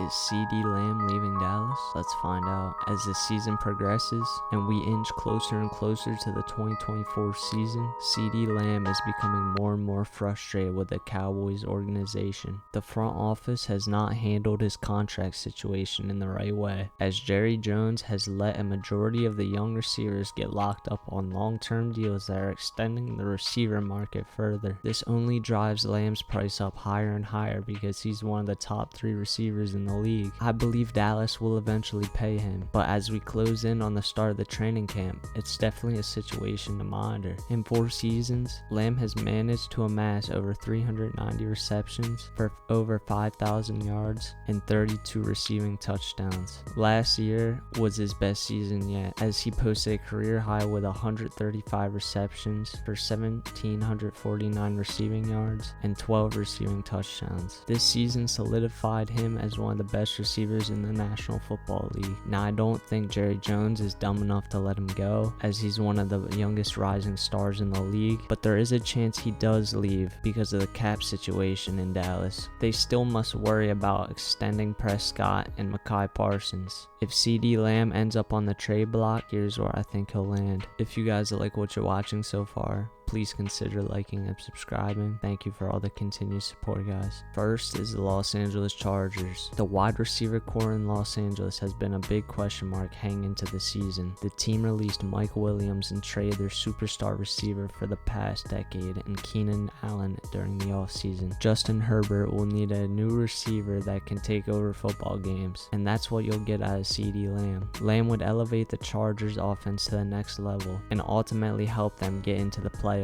Is CeeDee Lamb leaving Dallas? Let's find out. As the season progresses and we inch closer and closer to the 2024 season, CeeDee Lamb is becoming more and more frustrated with the Cowboys organization. The front office has not handled his contract situation in the right way, as Jerry Jones has let a majority of the young receivers get locked up on long-term deals that are extending the receiver market further. This only drives Lamb's price up higher and higher because he's one of the top 3 receivers in the league. I believe Dallas will eventually pay him, but as we close in on the start of the training camp, it's definitely a situation to monitor. In 4 seasons, Lamb has managed to amass over 390 receptions for over 5,000 yards and 32 receiving touchdowns. Last year was his best season yet, as he posted a career high with 135 receptions for 1,749 receiving yards and 12 receiving touchdowns. This season solidified him as one of the best receivers in the National Football League. Now, I don't think Jerry Jones is dumb enough to let him go, as he's one of the youngest rising stars in the league, but there is a chance he does leave because of the cap situation in Dallas. They still must worry about extending Prescott and Micah Parsons. If CeeDee Lamb ends up on the trade block, here's where I think he'll land. If you guys like what you're watching so far, please consider liking and subscribing. Thank you for all the continued support, guys. First is the Los Angeles Chargers. The wide receiver core in Los Angeles has been a big question mark heading into the season. The team released Mike Williams and traded their superstar receiver for the past decade and Keenan Allen during the offseason. Justin Herbert will need a new receiver that can take over football games, and that's what you'll get out of CeeDee Lamb. Lamb would elevate the Chargers offense to the next level and ultimately help them get into the playoffs.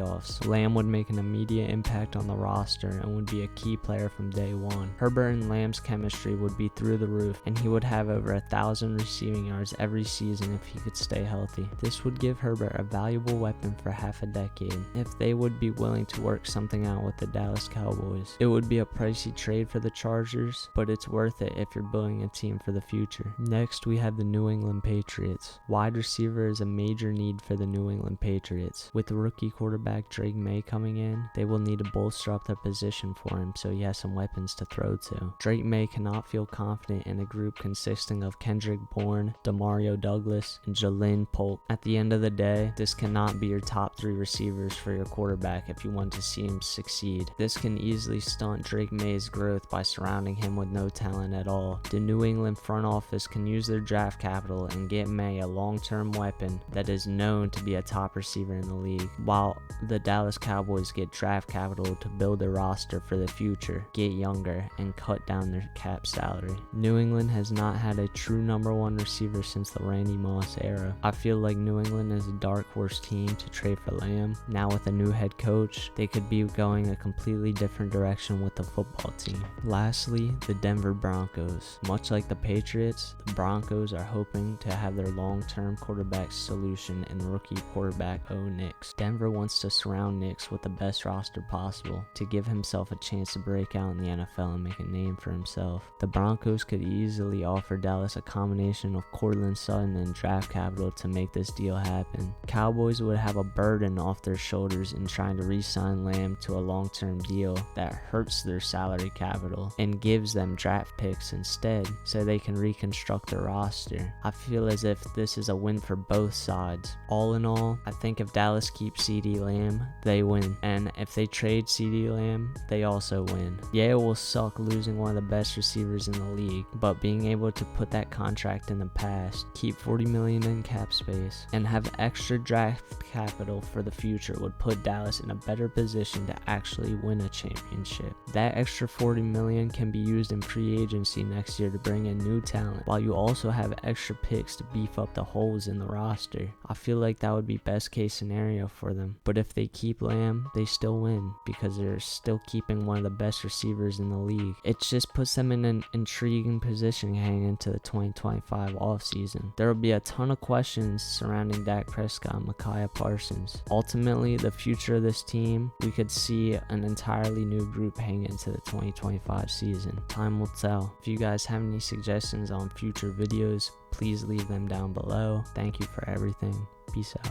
Lamb would make an immediate impact on the roster and would be a key player from day one. Herbert and Lamb's chemistry would be through the roof, and he would have over 1,000 receiving yards every season if he could stay healthy. This would give Herbert a valuable weapon for half a decade if they would be willing to work something out with the Dallas Cowboys. It would be a pricey trade for the Chargers, but it's worth it if you're building a team for the future. Next, we have the New England Patriots. Wide receiver is a major need for the New England Patriots. With rookie quarterback Drake May coming in, they will need to bolster up their position for him so he has some weapons to throw to. Drake May cannot feel confident in a group consisting of Kendrick Bourne, Demario Douglas, and Jalen Polk. At the end of the day, this cannot be your top 3 receivers for your quarterback if you want to see him succeed. This can easily stunt Drake May's growth by surrounding him with no talent at all. The New England front office can use their draft capital and get May a long-term weapon that is known to be a top receiver in the league, while the Dallas Cowboys get draft capital to build their roster for the future, get younger, and cut down their cap salary. New England has not had a true number 1 receiver since the Randy Moss era. I feel like New England is a dark horse team to trade for Lamb. Now with a new head coach, they could be going a completely different direction with the football team. Lastly, the Denver Broncos. Much like the Patriots, the Broncos are hoping to have their long-term quarterback solution in rookie quarterback Bo Nix. Denver wants to surround Nix with the best roster possible to give himself a chance to break out in the NFL and make a name for himself. The Broncos could easily offer Dallas a combination of Courtland Sutton and draft capital to make this deal happen. Cowboys would have a burden off their shoulders in trying to re-sign Lamb to a long-term deal that hurts their salary capital and gives them draft picks instead so they can reconstruct their roster. I feel as if this is a win for both sides. All in all, I think if Dallas keeps CeeDee Lamb, they win, and if they trade CeeDee Lamb, they also win. Yeah, it will suck losing one of the best receivers in the league, but being able to put that contract in the past, keep $40 million in cap space, and have extra draft capital for the future would put Dallas in a better position to actually win a championship. That extra $40 million can be used in free agency next year to bring in new talent, while you also have extra picks to beef up the holes in the roster. I feel like that would be best case scenario for them, but if they keep Lamb, they still win because they're still keeping one of the best receivers in the league. It just puts them in an intriguing position heading into the 2025 offseason. There will be a ton of questions surrounding Dak Prescott and Micah Parsons. Ultimately, the future of this team, we could see an entirely new group heading into the 2025 season. Time will tell. If you guys have any suggestions on future videos, please leave them down below. Thank you for everything. Peace out.